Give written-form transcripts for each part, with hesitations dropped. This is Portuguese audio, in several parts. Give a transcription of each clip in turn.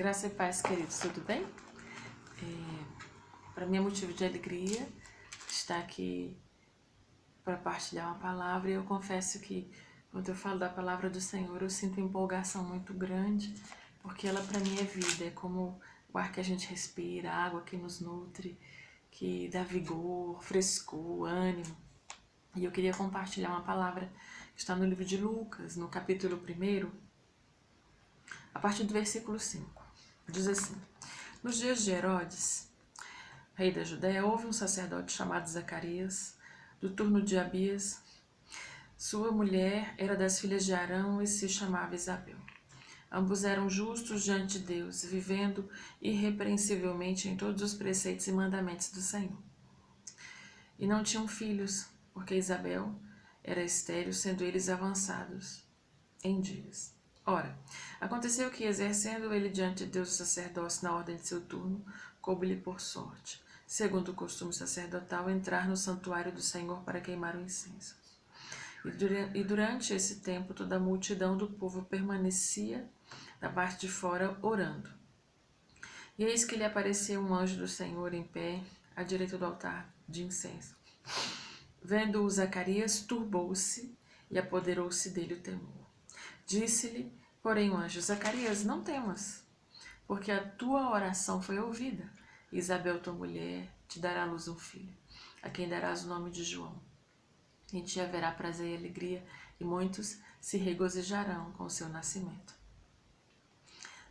Graça e paz, queridos, tudo bem? Para mim é motivo de alegria estar aqui para partilhar uma palavra, e eu confesso que quando eu falo da palavra do Senhor eu sinto empolgação muito grande, porque ela para mim é vida, é como o ar que a gente respira, a água que nos nutre, que dá vigor, frescor, ânimo. E eu queria compartilhar uma palavra que está no livro de Lucas, no capítulo 1, a partir do versículo 5. Diz assim: nos dias de Herodes, rei da Judéia, houve um sacerdote chamado Zacarias, do turno de Abias. Sua mulher era das filhas de Arão e se chamava Isabel. Ambos eram justos diante de Deus, vivendo irrepreensivelmente em todos os preceitos e mandamentos do Senhor. E não tinham filhos, porque Isabel era estéril, sendo eles avançados em dias. Ora, aconteceu que, exercendo ele diante de Deus o sacerdócio na ordem de seu turno, coube-lhe por sorte, segundo o costume sacerdotal, entrar no santuário do Senhor para queimar o incenso. E durante esse tempo toda a multidão do povo permanecia da parte de fora orando. E eis que lhe apareceu um anjo do Senhor em pé, à direita do altar de incenso. Vendo-o, Zacarias turbou-se e apoderou-se dele o temor. Disse-lhe, porém, o anjo: Zacarias, não temas, porque a tua oração foi ouvida. Isabel, tua mulher, te dará à luz um filho, a quem darás o nome de João. Em ti haverá prazer e alegria, e muitos se regozijarão com o seu nascimento.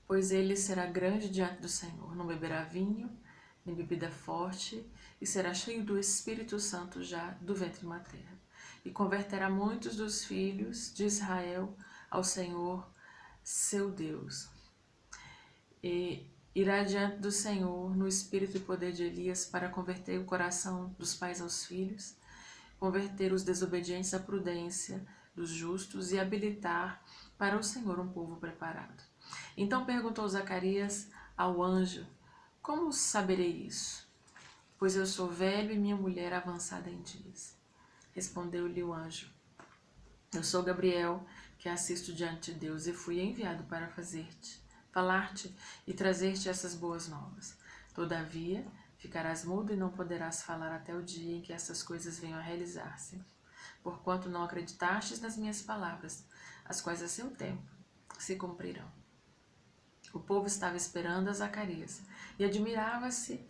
Pois ele será grande diante do Senhor, não beberá vinho, nem bebida forte, e será cheio do Espírito Santo já do ventre materno. E converterá muitos dos filhos de Israel ao Senhor, seu Deus. E irá diante do Senhor no espírito e poder de Elias para converter o coração dos pais aos filhos, converter os desobedientes à prudência dos justos e habilitar para o Senhor um povo preparado. Então perguntou Zacarias ao anjo: como saberei isso? Pois eu sou velho e minha mulher avançada em dias. Respondeu-lhe o anjo: eu sou Gabriel, que assisto diante de Deus, e fui enviado para falar-te e trazer-te essas boas novas. Todavia, ficarás mudo e não poderás falar até o dia em que essas coisas venham a realizar-se, porquanto não acreditastes nas minhas palavras, as quais a seu tempo se cumprirão. O povo estava esperando a Zacarias e admirava-se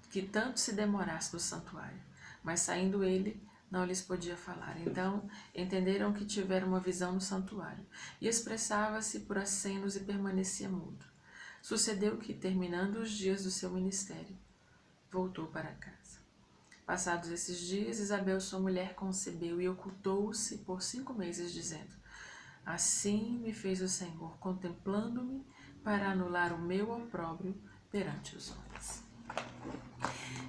que tanto se demorasse no santuário, mas saindo ele, não lhes podia falar. Então entenderam que tiveram uma visão no santuário, e expressava-se por acenos e permanecia mudo. Sucedeu que, terminando os dias do seu ministério, voltou para casa. Passados esses dias, Isabel, sua mulher, concebeu e ocultou-se por 5 meses, dizendo: assim me fez o Senhor, contemplando-me para anular o meu opróbrio perante os homens.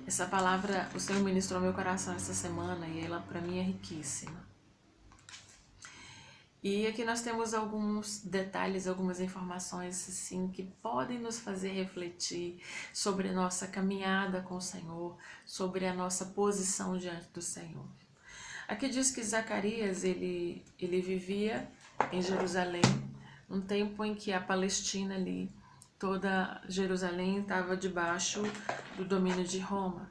Essa palavra o Senhor ministrou ao meu coração essa semana e ela para mim é riquíssima. E aqui nós temos alguns detalhes, algumas informações assim que podem nos fazer refletir sobre a nossa caminhada com o Senhor, sobre a nossa posição diante do Senhor. Aqui diz que Zacarias ele vivia em Jerusalém, num tempo em que a Palestina ali, toda Jerusalém estava debaixo do domínio de Roma.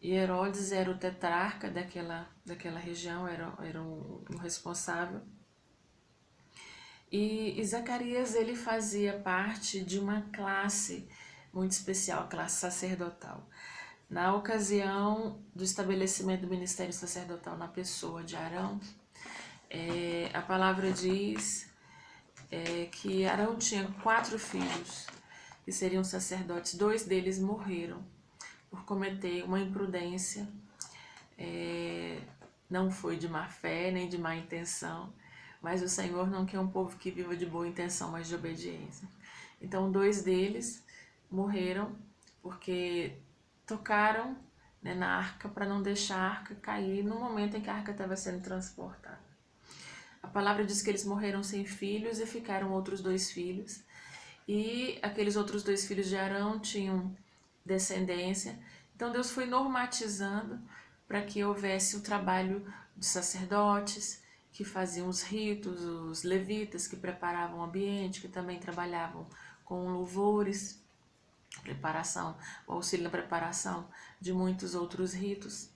E Herodes era o tetrarca daquela região, era um responsável. E Zacarias ele fazia parte de uma classe muito especial, a classe sacerdotal. Na ocasião do estabelecimento do ministério sacerdotal na pessoa de Arão, a palavra diz que Arão tinha 4 filhos que seriam sacerdotes. 2 deles morreram por cometer uma imprudência, não foi de má fé nem de má intenção, mas o Senhor não quer um povo que viva de boa intenção, mas de obediência. Então 2 deles morreram porque tocaram, na arca para não deixar a arca cair no momento em que a arca estava sendo transportada. A palavra diz que eles morreram sem filhos e ficaram outros 2 filhos. E aqueles outros 2 filhos de Arão tinham descendência. Então Deus foi normatizando para que houvesse o trabalho de sacerdotes que faziam os ritos, os levitas que preparavam o ambiente, que também trabalhavam com louvores, preparação, o auxílio na preparação de muitos outros ritos.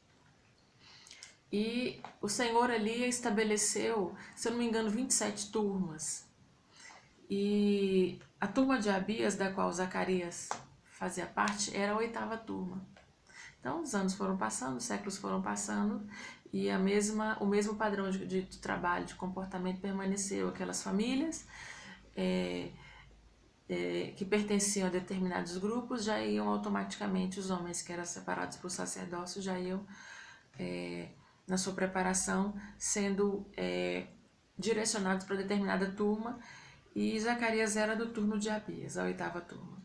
E o Senhor ali estabeleceu, se eu não me engano, 27 turmas. E a turma de Abias, da qual Zacarias fazia parte, era a 8ª turma. Então, os anos foram passando, os séculos foram passando, e o mesmo padrão de trabalho, de comportamento permaneceu. Aquelas famílias que pertenciam a determinados grupos já iam automaticamente, os homens que eram separados para o sacerdócio já iam, na sua preparação, sendo direcionados para determinada turma, e Zacarias era do turno de Abias, a 8ª turma.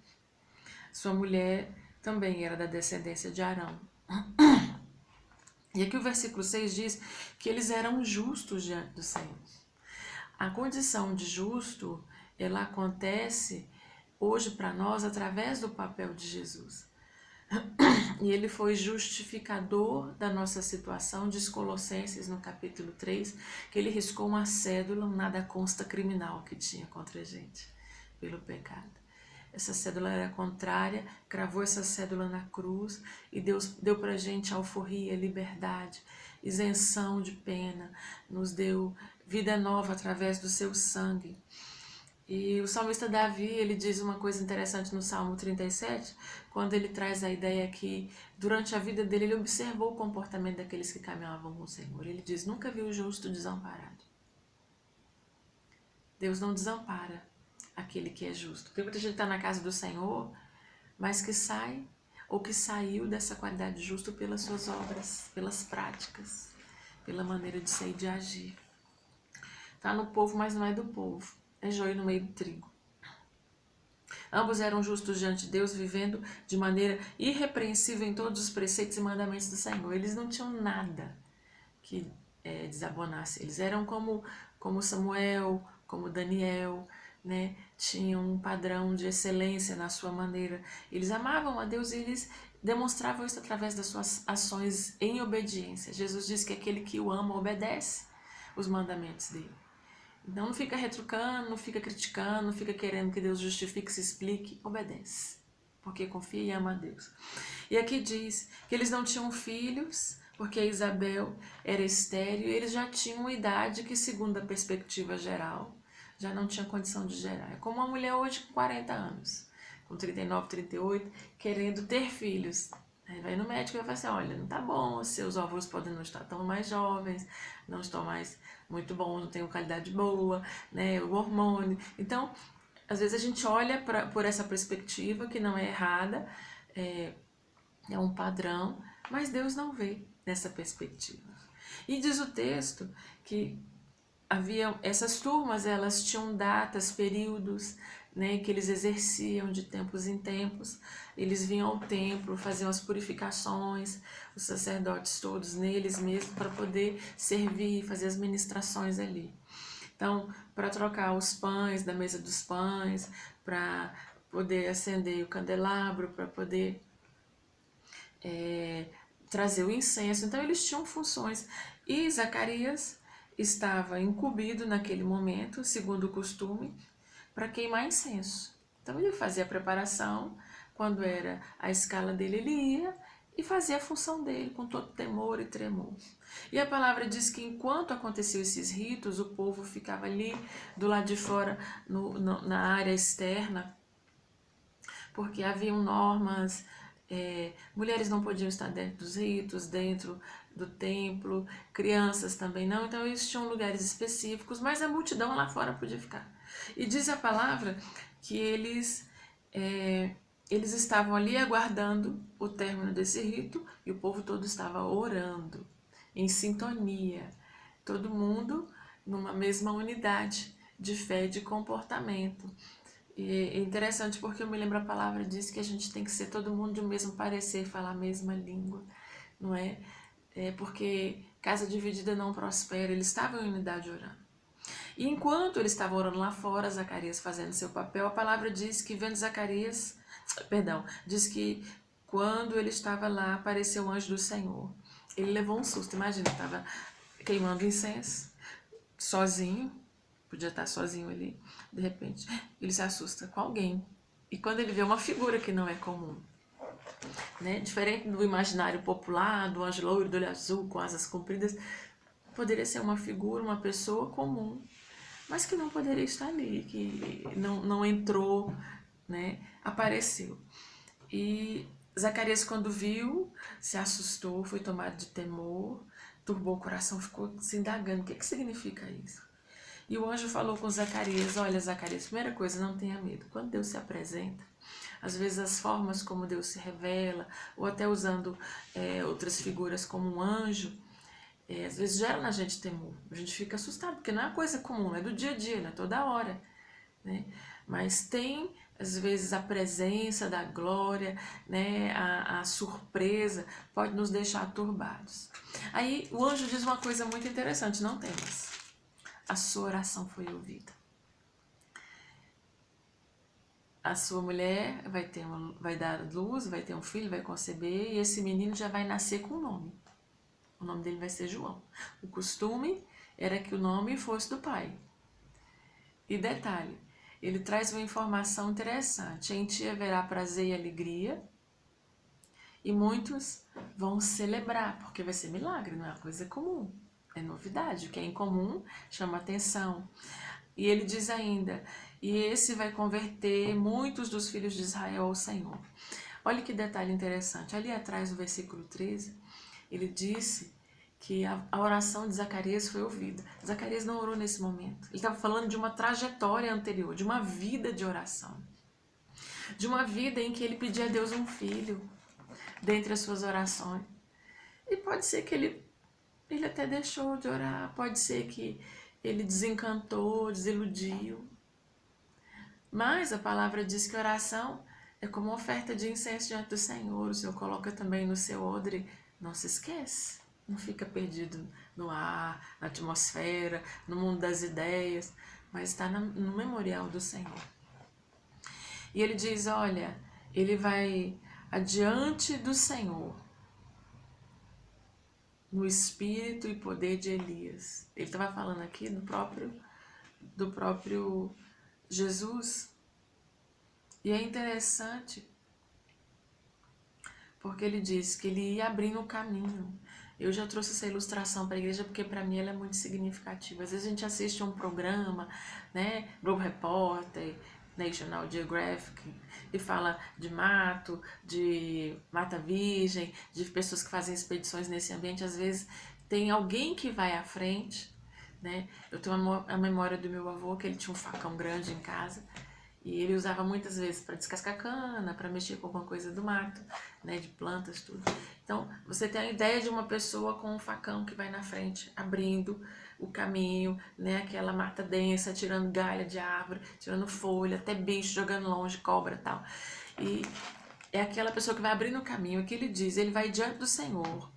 Sua mulher também era da descendência de Arão. E aqui o versículo 6 diz que eles eram justos diante do Senhor. A condição de justo, ela acontece hoje para nós através do papel de Jesus. E ele foi justificador da nossa situação, diz Colossenses no capítulo 3, que ele riscou uma cédula, um nada consta criminal que tinha contra a gente, pelo pecado. Essa cédula era contrária, cravou essa cédula na cruz e Deus deu pra gente alforria, liberdade, isenção de pena, nos deu vida nova através do seu sangue. E o salmista Davi, ele diz uma coisa interessante no Salmo 37, quando ele traz a ideia que durante a vida dele ele observou o comportamento daqueles que caminhavam com o Senhor. Ele diz, nunca vi o justo desamparado. Deus não desampara aquele que é justo. Tem muita gente que está na casa do Senhor, mas que sai ou que saiu dessa qualidade de justo pelas suas obras, pelas práticas, pela maneira de ser e de agir. Está no povo, mas não é do povo. É joio no meio do trigo. Ambos eram justos diante de Deus, vivendo de maneira irrepreensível em todos os preceitos e mandamentos do Senhor. Eles não tinham nada que desabonasse. Eles eram como Samuel, como Daniel, né? Tinham um padrão de excelência na sua maneira. Eles amavam a Deus e eles demonstravam isso através das suas ações em obediência. Jesus diz que aquele que o ama obedece os mandamentos dele. Então não fica retrucando, não fica criticando, não fica querendo que Deus justifique, se explique, obedece, porque confia e ama a Deus. E aqui diz que eles não tinham filhos, porque a Isabel era estéril, e eles já tinham uma idade que, segundo a perspectiva geral, já não tinha condição de gerar. É como uma mulher hoje com 40 anos, com 39, 38, querendo ter filhos. Aí vai no médico e vai falar assim, olha, não tá bom, seus óvulos podem não estar tão mais jovens, não estão mais muito bons, não tem uma qualidade boa, né, o hormônio. Então, às vezes a gente olha por essa perspectiva, que não é errada, é um padrão, mas Deus não vê nessa perspectiva. E diz o texto que havia essas turmas, elas tinham datas, períodos, né, que eles exerciam de tempos em tempos. Eles vinham ao templo, faziam as purificações, os sacerdotes todos neles mesmos, para poder servir, fazer as ministrações ali. Então, para trocar os pães da mesa dos pães, para poder acender o candelabro, para poder trazer o incenso. Então, eles tinham funções. E Zacarias estava incumbido naquele momento, segundo o costume, para queimar incenso. Então ele fazia a preparação, quando era a escala dele ele ia e fazia a função dele com todo temor e tremor. E a palavra diz que enquanto aconteciam esses ritos, o povo ficava ali do lado de fora, na área externa, porque haviam normas, mulheres não podiam estar dentro dos ritos, dentro do templo, crianças também não, então eles tinham lugares específicos, mas a multidão lá fora podia ficar. E diz a palavra que eles estavam ali aguardando o término desse rito e o povo todo estava orando, em sintonia, todo mundo numa mesma unidade de fé e de comportamento. E é interessante porque eu me lembro a palavra diz que a gente tem que ser todo mundo de um mesmo parecer, falar a mesma língua, não é? Porque casa dividida não prospera. Eles estavam em unidade orando. E enquanto eles estavam orando lá fora, Zacarias fazendo seu papel, a palavra diz que vendo Zacarias, diz que quando ele estava lá, apareceu o anjo do Senhor. Ele levou um susto, imagina, estava queimando incenso, sozinho, podia estar sozinho ali, de repente ele se assusta com alguém. E quando ele vê uma figura que não é comum, né? Diferente do imaginário popular, do anjo loiro, do olho azul, com asas compridas, poderia ser uma figura, uma pessoa comum, mas que não poderia estar ali, que não entrou, né? Apareceu. E Zacarias, quando viu, se assustou, foi tomado de temor, turbou o coração, ficou se indagando, o que significa isso? E o anjo falou com Zacarias, olha Zacarias, primeira coisa, não tenha medo. Quando Deus se apresenta, às vezes as formas como Deus se revela, ou até usando outras figuras como um anjo, às vezes gera na gente temor. A gente fica assustado, porque não é uma coisa comum, é do dia a dia, não é toda hora, né? Mas tem, às vezes, a presença da glória, né? A surpresa pode nos deixar turbados. Aí o anjo diz uma coisa muito interessante, não temas. A sua oração foi ouvida. A sua mulher vai dar luz, vai ter um filho, vai conceber, e esse menino já vai nascer com um nome. O nome dele vai ser João. O costume era que o nome fosse do pai. E detalhe, ele traz uma informação interessante. Em ti haverá prazer e alegria, e muitos vão celebrar, porque vai ser milagre, não é uma coisa comum. É novidade, o que é incomum chama atenção. E ele diz ainda, e esse vai converter muitos dos filhos de Israel ao Senhor. Olha que detalhe interessante, ali atrás no versículo 13, ele disse que a oração de Zacarias foi ouvida. Zacarias não orou nesse momento, ele estava falando de uma trajetória anterior, de uma vida de oração. De uma vida em que ele pedia a Deus um filho, dentre as suas orações. E pode ser que ele até deixou de orar, pode ser que ele desencantou, desiludiu. Mas a palavra diz que oração é como uma oferta de incenso diante do Senhor. O Senhor coloca também no seu odre, não se esquece. Não fica perdido no ar, na atmosfera, no mundo das ideias, mas está no memorial do Senhor. E ele diz, olha, ele vai adiante do Senhor, no espírito e poder de Elias. Ele estava falando aqui do próprio Jesus. E é interessante, porque ele diz que ele ia abrindo o caminho. Eu já trouxe essa ilustração para a igreja porque para mim ela é muito significativa. Às vezes a gente assiste um programa, né, Globo Repórter, National Geographic, e fala de mato, de mata virgem, de pessoas que fazem expedições nesse ambiente. Às vezes tem alguém que vai à frente, né? Eu tenho a memória do meu avô, que ele tinha um facão grande em casa, e ele usava muitas vezes para descascar cana, para mexer com alguma coisa do mato, né, de plantas, tudo. Então, você tem a ideia de uma pessoa com um facão que vai na frente, abrindo o caminho, né, aquela mata densa, tirando galha de árvore, tirando folha, até bicho, jogando longe, cobra e tal. E é aquela pessoa que vai abrindo o caminho, que ele diz, ele vai diante do Senhor,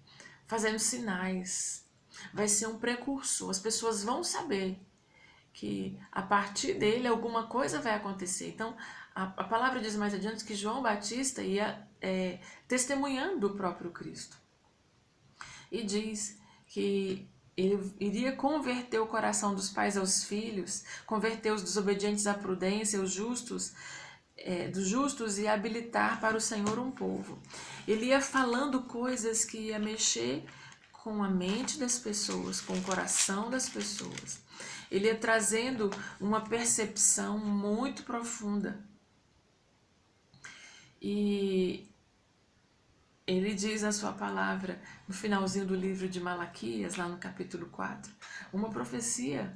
fazendo sinais, vai ser um precursor, as pessoas vão saber que a partir dele alguma coisa vai acontecer. Então, a palavra diz mais adiante que João Batista ia testemunhando o próprio Cristo. E diz que ele iria converter o coração dos pais aos filhos, converter os desobedientes à prudência, os justos, dos justos, e habilitar para o Senhor um povo. Ele ia falando coisas que ia mexer com a mente das pessoas, com o coração das pessoas. Ele ia trazendo uma percepção muito profunda. E ele diz a sua palavra, no finalzinho do livro de Malaquias, lá no capítulo 4, uma profecia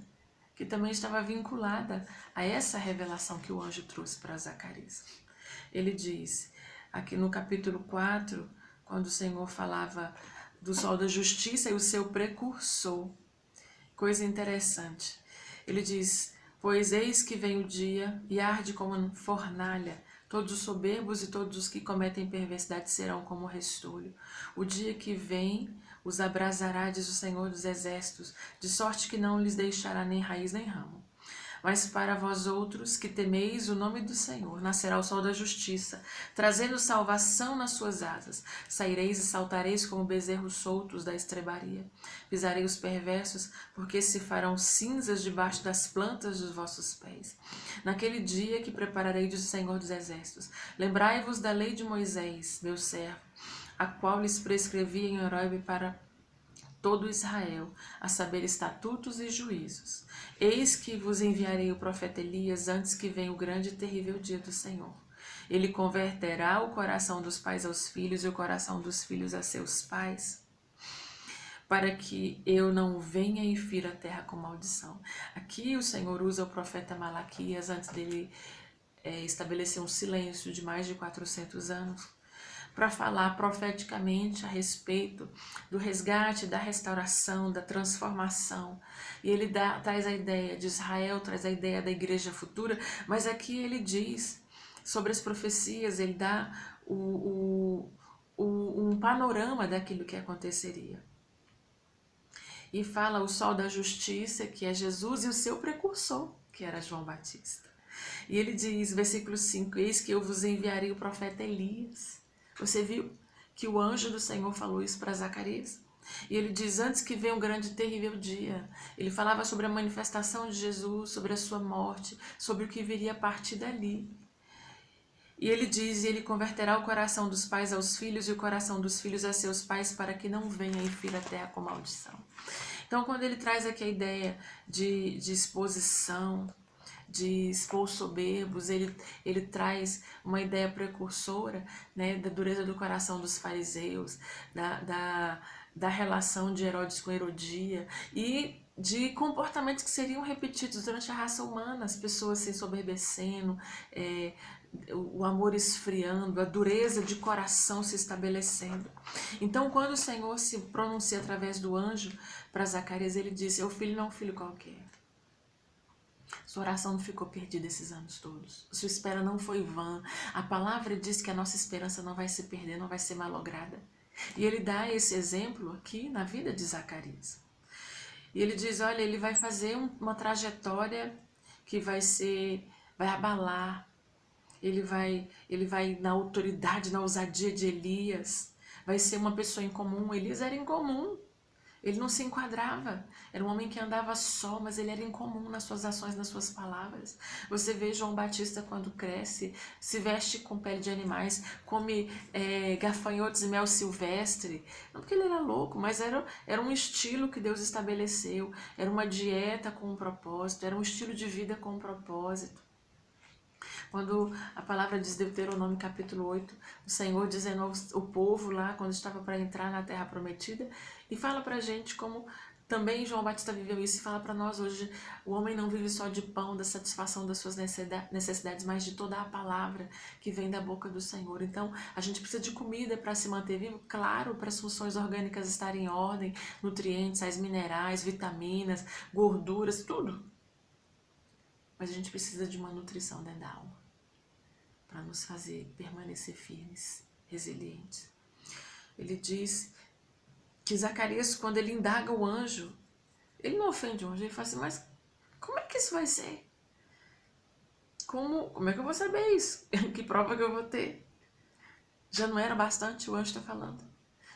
que também estava vinculada a essa revelação que o anjo trouxe para Zacarias. Ele diz, aqui no capítulo 4, quando o Senhor falava do sol da justiça e o seu precursor, coisa interessante. Ele diz, pois eis que vem o dia e arde como fornalha, todos os soberbos e todos os que cometem perversidade serão como restolho. O dia que vem os abrasará, diz o Senhor dos Exércitos, de sorte que não lhes deixará nem raiz nem ramo. Mas para vós outros que temeis o nome do Senhor, nascerá o sol da justiça, trazendo salvação nas suas asas. Saireis e saltareis como bezerros soltos da estrebaria. Pisarei os perversos, porque se farão cinzas debaixo das plantas dos vossos pés. Naquele dia que prepararei, diz o Senhor dos Exércitos, lembrai-vos da lei de Moisés, meu servo, a qual lhes prescrevi em Horebe para todo Israel, a saber, estatutos e juízos. Eis que vos enviarei o profeta Elias antes que venha o grande e terrível dia do Senhor. Ele converterá o coração dos pais aos filhos e o coração dos filhos a seus pais, para que eu não venha e fira a terra com maldição. Aqui o Senhor usa o profeta Malaquias antes dele estabelecer um silêncio de mais de 400 anos, para falar profeticamente a respeito do resgate, da restauração, da transformação. E ele traz a ideia de Israel, traz a ideia da igreja futura, mas aqui ele diz sobre as profecias, ele dá um panorama daquilo que aconteceria. E fala o sol da justiça, que é Jesus, e o seu precursor, que era João Batista. E ele diz, versículo 5, eis que eu vos enviarei o profeta Elias. Você viu que o anjo do Senhor falou isso para Zacarias? E ele diz, antes que venha um grande e terrível dia. Ele falava sobre a manifestação de Jesus, sobre a sua morte, sobre o que viria a partir dali. E ele diz, ele converterá o coração dos pais aos filhos e o coração dos filhos a seus pais, para que não venha e fira a terra com maldição. Então, quando ele traz aqui a ideia de exposição, de expor soberbos, ele traz uma ideia precursora, né, da dureza do coração dos fariseus, da relação de Herodes com Herodia e de comportamentos que seriam repetidos durante a raça humana, as pessoas se ensoberbecendo, o amor esfriando, a dureza de coração se estabelecendo. Então, quando o Senhor se pronuncia através do anjo para Zacarias, ele diz, seu filho não é um filho qualquer. Sua oração não ficou perdida esses anos todos. Sua espera não foi vã. A palavra diz que a nossa esperança não vai se perder, não vai ser malograda. E ele dá esse exemplo aqui na vida de Zacarias. E ele diz, olha, ele vai fazer uma trajetória que vai abalar. Ele vai na autoridade, na ousadia de Elias. Vai ser uma pessoa incomum. Elias era incomum. Ele não se enquadrava, era um homem que andava só, mas ele era incomum nas suas ações, nas suas palavras. Você vê João Batista quando cresce, se veste com pele de animais, come gafanhotos e mel silvestre. Não porque ele era louco, mas era um estilo que Deus estabeleceu, era uma dieta com um propósito, era um estilo de vida com um propósito. Quando a palavra diz Deuteronômio capítulo 8, o Senhor dizendo ao povo lá, quando estava para entrar na terra prometida, e fala para a gente como também João Batista viveu isso, e fala para nós hoje, o homem não vive só de pão, da satisfação das suas necessidades, mas de toda a palavra que vem da boca do Senhor. Então, a gente precisa de comida para se manter vivo, claro, para as funções orgânicas estarem em ordem, nutrientes, sais minerais, vitaminas, gorduras, tudo. Mas a gente precisa de uma nutrição dentro da alma, para nos fazer permanecer firmes, resilientes. Ele diz que Zacarias, quando ele indaga o anjo, ele não ofende o anjo, ele fala assim, mas como é que isso vai ser? Como é que eu vou saber isso? Que prova que eu vou ter? Já não era bastante o anjo está falando?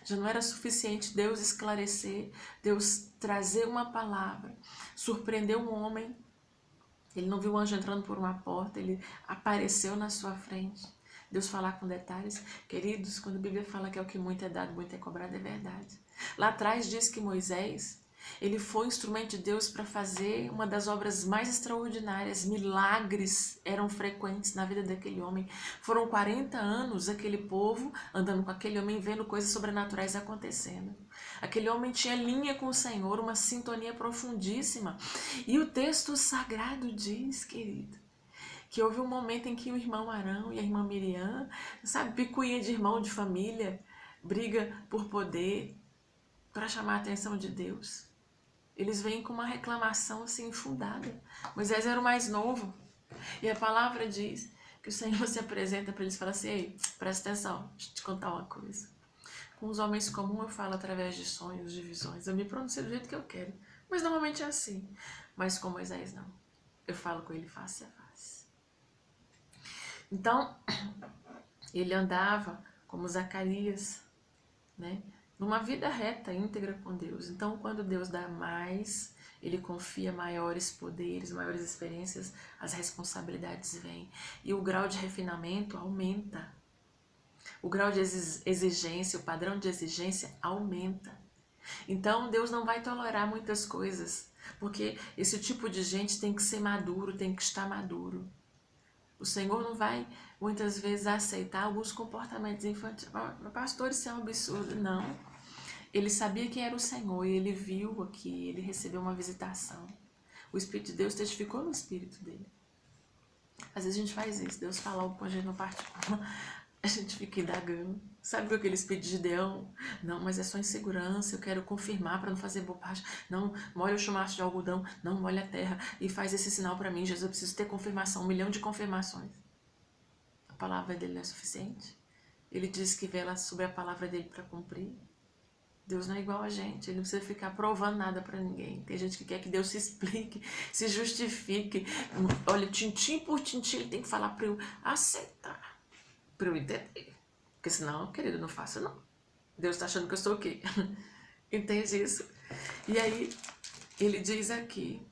Já não era suficiente Deus esclarecer, Deus trazer uma palavra, surpreender um homem? Ele não viu o anjo entrando por uma porta, ele apareceu na sua frente. Deus falar com detalhes. Queridos, quando a Bíblia fala que é o que muito é dado, muito é cobrado, é verdade. Lá atrás diz que Moisés, ele foi instrumento de Deus para fazer uma das obras mais extraordinárias. Milagres eram frequentes na vida daquele homem. Foram 40 anos aquele povo andando com aquele homem, vendo coisas sobrenaturais acontecendo. Aquele homem tinha linha com o Senhor, uma sintonia profundíssima. E o texto sagrado diz, querido, que houve um momento em que o irmão Arão e a irmã Miriam, sabe, picuinha de irmão de família, briga por poder, para chamar a atenção de Deus. Eles vêm com uma reclamação assim infundada. Moisés era o mais novo. E a palavra diz que o Senhor se apresenta para eles e fala assim, ei, presta atenção, deixa eu te contar uma coisa. Com os homens comuns eu falo através de sonhos, de visões. Eu me pronuncio do jeito que eu quero. Mas normalmente é assim. Mas com Moisés não. eu falo com ele face a face. Então, ele andava como Zacarias, né? Numa vida reta, íntegra com Deus. Então, quando Deus dá mais, ele confia maiores poderes, maiores experiências, as responsabilidades vêm. E o grau de refinamento aumenta. O grau de exigência, o padrão de exigência aumenta. Então, Deus não vai tolerar muitas coisas, porque esse tipo de gente tem que ser maduro, tem que estar maduro. O Senhor não vai, muitas vezes, aceitar alguns comportamentos infantis. Pastor, isso é um absurdo. Não. Ele sabia quem era o Senhor e ele viu aqui, ele recebeu uma visitação. O Espírito de Deus testificou no Espírito dele. Às vezes a gente faz isso, Deus fala algo com a gente no particular, a gente fica indagando. Sabe com aquele espírito de Gideão? Não, mas é só insegurança, eu quero confirmar para não fazer bobagem. Não, molha o chumaço de algodão, não molha a terra e faz esse sinal para mim, Jesus, eu preciso ter confirmação, 1 milhão de confirmações. A palavra dele não é suficiente? Ele diz que vela sobre a palavra dele para cumprir. Deus não é igual a gente, ele não precisa ficar provando nada para ninguém. Tem gente que quer que Deus se explique, se justifique. Olha, tintim por tintim, ele tem que falar para eu aceitar, para eu entender. Porque senão, querido, não faça não. Deus está achando que eu sou o quê? Entende isso? E aí, ele diz aqui,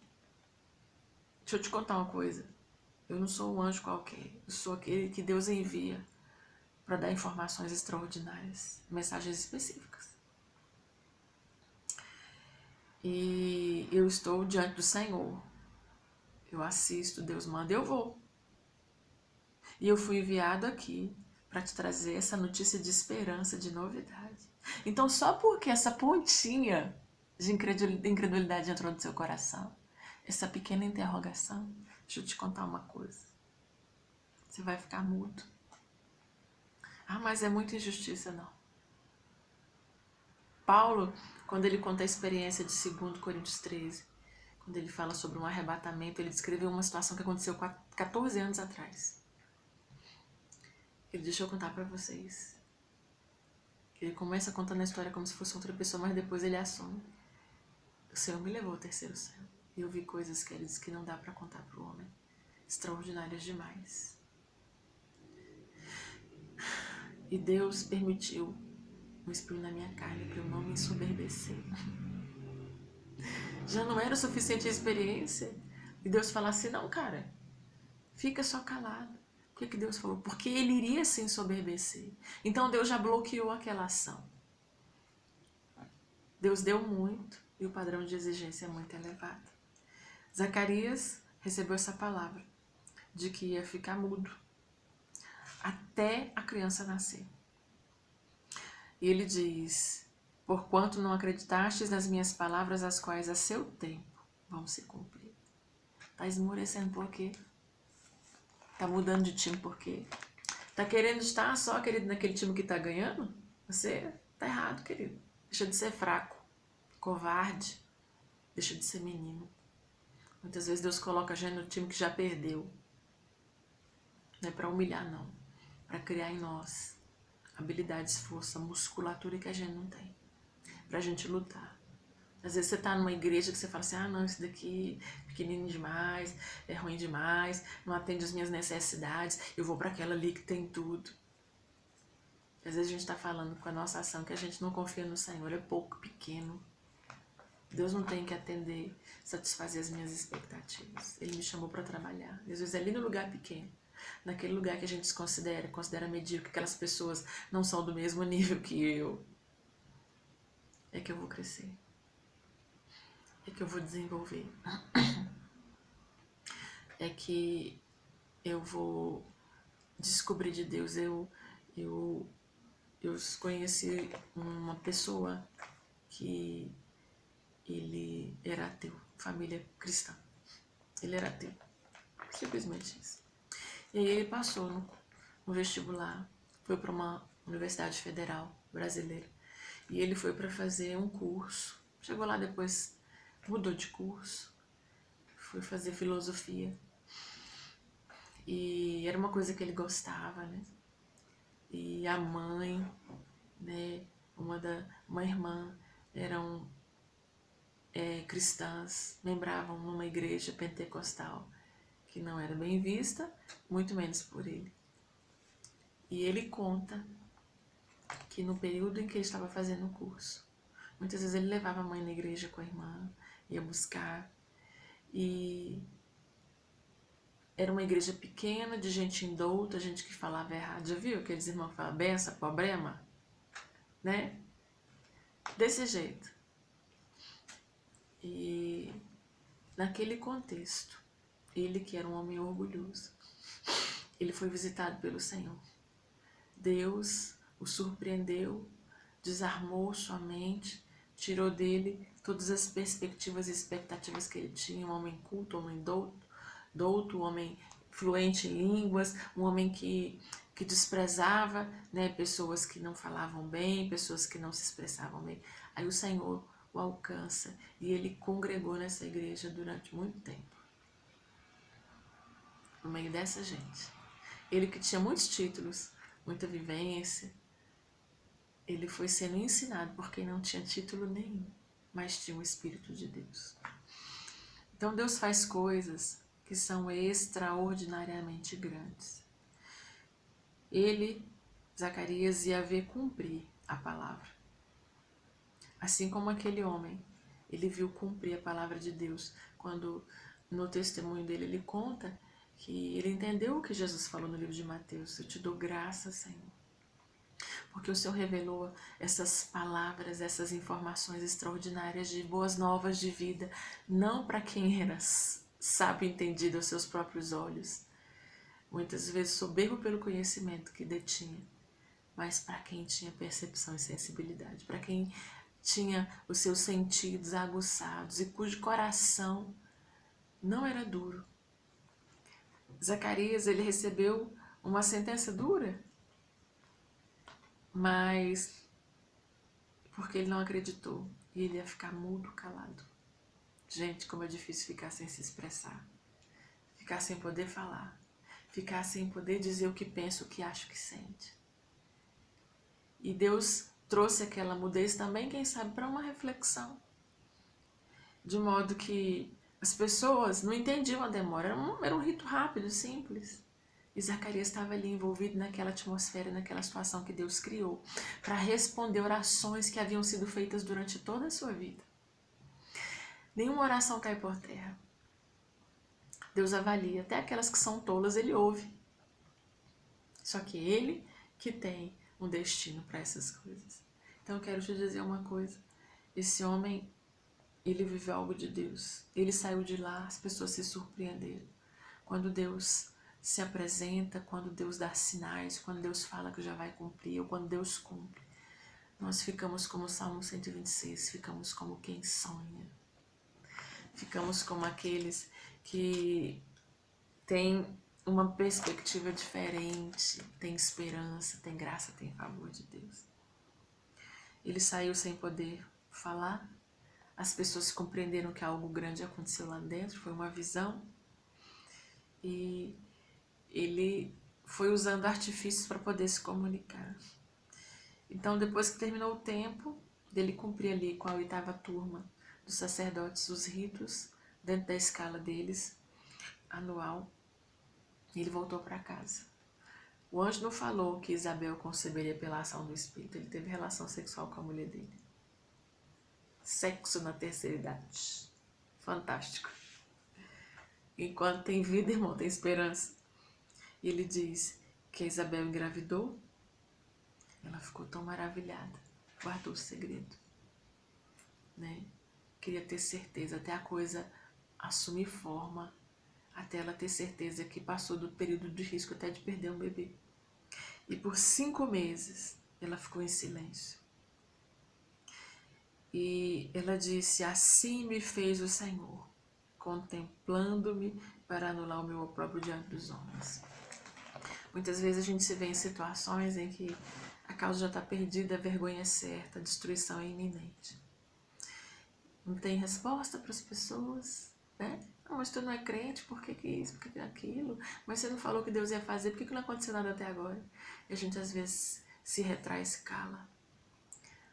deixa eu te contar uma coisa. Eu não sou um anjo qualquer, eu sou aquele que Deus envia para dar informações extraordinárias, mensagens específicas. E eu estou diante do Senhor. Eu assisto, Deus manda, eu vou. E eu fui enviado aqui para te trazer essa notícia de esperança, de novidade. Então, só porque essa pontinha de incredulidade entrou no seu coração, essa pequena interrogação, deixa eu te contar uma coisa. Você vai ficar mudo. Ah, mas é muita injustiça, não. Paulo, quando ele conta a experiência de 2 Coríntios 13, quando ele fala sobre um arrebatamento, ele descreveu uma situação que aconteceu 14 anos atrás. Ele deixou eu contar para vocês. Ele começa contando a história como se fosse outra pessoa, mas depois ele assume. O Senhor me levou ao terceiro céu. E eu vi coisas, queridos, que não dá para contar para o homem. Extraordinárias demais. E Deus permitiu um espinho na minha carne para eu não me ensoberbecer. Já não era o suficiente a experiência. E Deus fala assim, não, cara, fica só calado. Por que Deus falou? Porque ele iria se ensoberbecer. Então Deus já bloqueou aquela ação. Deus deu muito e o padrão de exigência é muito elevado. Zacarias recebeu essa palavra de que ia ficar mudo até a criança nascer. E ele diz, porquanto não acreditastes nas minhas palavras, as quais a seu tempo vão se cumprir. Está esmorecendo por quê? Está mudando de time por quê? Está querendo estar só, querido, naquele time que está ganhando? Você está errado, querido. Deixa de ser fraco, covarde, deixa de ser menino. Muitas vezes Deus coloca a gente no time que já perdeu. Não é para humilhar, não. Para criar em nós habilidades, força, musculatura que a gente não tem. Pra gente lutar. Às vezes você tá numa igreja que você fala assim, ah não, isso daqui é pequenininho demais, é ruim demais, não atende as minhas necessidades, eu vou para aquela ali que tem tudo. Às vezes a gente tá falando com a nossa ação que a gente não confia no Senhor, é pouco, pequeno. Deus não tem que atender, satisfazer as minhas expectativas. Ele me chamou para trabalhar. Às vezes é ali no lugar pequeno, naquele lugar que a gente se considera medíocre, que aquelas pessoas não são do mesmo nível que eu. É que eu vou crescer. É que eu vou desenvolver. É que eu vou descobrir de Deus. Eu conheci uma pessoa que ele era ateu, família cristã. Ele era ateu, simplesmente isso. E aí ele passou no vestibular, foi para uma universidade federal brasileira. E ele foi para fazer um curso. Chegou lá depois, mudou de curso, foi fazer filosofia. E era uma coisa que ele gostava, né? E a mãe, né, uma irmã, eram cristãs, membravam numa igreja pentecostal. que não era bem vista, muito menos por ele. E ele conta que no período em que ele estava fazendo o curso, muitas vezes ele levava a mãe na igreja com a irmã, ia buscar, e era uma igreja pequena, de gente indouta, gente que falava errado. Já viu aqueles irmãos que falam benção, problema? Né? Desse jeito. E naquele contexto, ele que era um homem orgulhoso, ele foi visitado pelo Senhor. Deus o surpreendeu, desarmou sua mente, tirou dele todas as perspectivas e expectativas que ele tinha, um homem culto, um homem douto, um homem fluente em línguas, um homem que desprezava, né, pessoas que não falavam bem, pessoas que não se expressavam bem. Aí o Senhor o alcança e ele congregou nessa igreja durante muito tempo, no meio dessa gente. Ele que tinha muitos títulos, muita vivência, ele foi sendo ensinado por quem não tinha título nenhum, mas tinha o Espírito de Deus. Então Deus faz coisas que são extraordinariamente grandes. Ele, Zacarias, ia ver cumprir a palavra. Assim como aquele homem, ele viu cumprir a palavra de Deus. Quando no testemunho dele ele conta que ele entendeu o que Jesus falou no livro de Mateus: eu te dou graça, Senhor, porque o Senhor revelou essas palavras, essas informações extraordinárias de boas novas de vida, não para quem era sábio e entendido aos seus próprios olhos, muitas vezes soberbo pelo conhecimento que detinha, mas para quem tinha percepção e sensibilidade, para quem tinha os seus sentidos aguçados e cujo coração não era duro. Zacarias, ele recebeu uma sentença dura, mas porque ele não acreditou e ele ia ficar mudo, calado. Gente, como é difícil ficar sem se expressar, ficar sem poder falar, ficar sem poder dizer o que pensa, o que acha, o que sente. E Deus trouxe aquela mudez também, quem sabe, para uma reflexão, de modo que as pessoas não entendiam a demora, era um rito rápido, simples. E Zacarias estava ali envolvido naquela atmosfera, naquela situação que Deus criou, para responder orações que haviam sido feitas durante toda a sua vida. Nenhuma oração cai por terra. Deus avalia, até aquelas que são tolas, ele ouve. Só que ele que tem um destino para essas coisas. Então eu quero te dizer uma coisa, esse homem, ele viveu algo de Deus, ele saiu de lá, as pessoas se surpreenderam. Quando Deus se apresenta, quando Deus dá sinais, quando Deus fala que já vai cumprir, ou quando Deus cumpre, nós ficamos como o Salmo 126, ficamos como quem sonha. Ficamos como aqueles que têm uma perspectiva diferente, tem esperança, tem graça, tem favor de Deus. Ele saiu sem poder falar, as pessoas compreenderam que algo grande aconteceu lá dentro, foi uma visão, e ele foi usando artifícios para poder se comunicar. Então, depois que terminou o tempo dele cumprir ali com a 8ª turma dos sacerdotes, os ritos, dentro da escala deles, anual, ele voltou para casa. O anjo não falou que Isabel conceberia pela ação do Espírito, ele teve relação sexual com a mulher dele. Sexo na terceira idade. Fantástico. Enquanto tem vida, irmão, tem esperança. E ele diz que a Isabel engravidou, ela ficou tão maravilhada, guardou o segredo, né? Queria ter certeza, até a coisa assumir forma, até ela ter certeza que passou do período de risco até de perder um bebê. E por 5 meses ela ficou em silêncio. E ela disse: assim me fez o Senhor, contemplando-me para anular o meu opróbrio diante dos homens. Muitas vezes a gente se vê em situações em que a causa já está perdida, a vergonha é certa, a destruição é iminente. Não tem resposta para as pessoas, né? Não, mas tu não é crente, por que isso, por que aquilo? Mas você não falou que Deus ia fazer, por que não aconteceu nada até agora? E a gente às vezes se retrai, se cala.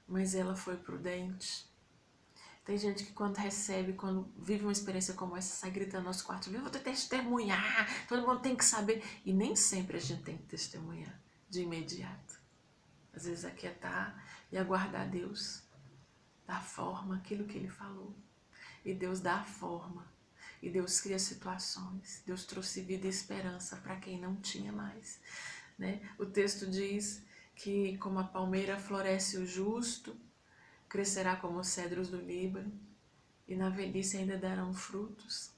Mas ela foi prudente. Tem gente que quando vive uma experiência como essa, sai gritando nos quartos, eu vou testemunhar, todo mundo tem que saber. E nem sempre a gente tem que testemunhar de imediato. Às vezes aquietar e aguardar Deus dar forma àquilo que Ele falou. E Deus dá a forma. E Deus cria situações. Deus trouxe vida e esperança para quem não tinha mais. Né? O texto diz que como a palmeira floresce o justo, crescerá como os cedros do Líbano, e na velhice ainda darão frutos.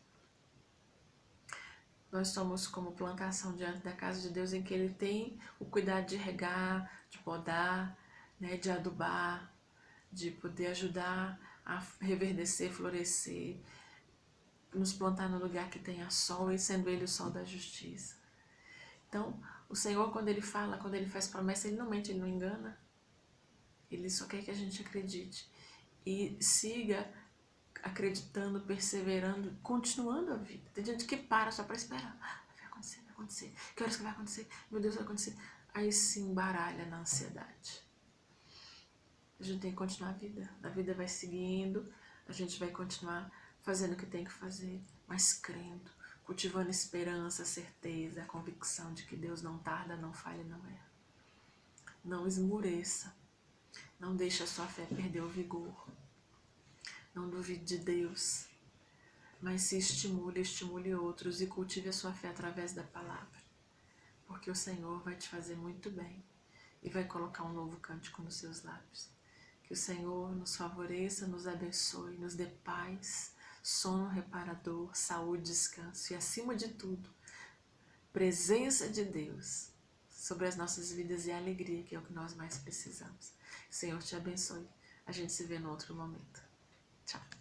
Nós somos como plantação diante da casa de Deus, em que Ele tem o cuidado de regar, de podar, né, de adubar, de poder ajudar a reverdecer, florescer, nos plantar no lugar que tenha sol, e sendo Ele o sol da justiça. Então, o Senhor, quando Ele fala, quando Ele faz promessa, Ele não mente, Ele não engana. Ele só quer que a gente acredite e siga acreditando, perseverando, continuando a vida. Tem gente que para só para esperar. Vai acontecer, vai acontecer. Que horas que vai acontecer? Meu Deus, vai acontecer. Aí se embaralha na ansiedade. A gente tem que continuar a vida. A vida vai seguindo, a gente vai continuar fazendo o que tem que fazer, mas crendo, cultivando esperança, certeza, a convicção de que Deus não tarda, não falha, não erra. Não esmureça. Não deixe a sua fé perder o vigor. Não duvide de Deus, mas se estimule outros e cultive a sua fé através da palavra. Porque o Senhor vai te fazer muito bem e vai colocar um novo cântico nos seus lábios. Que o Senhor nos favoreça, nos abençoe, nos dê paz, sono reparador, saúde, descanso e, acima de tudo, presença de Deus sobre as nossas vidas e alegria, que é o que nós mais precisamos. Que o Senhor te abençoe. A gente se vê no outro momento. Tchau.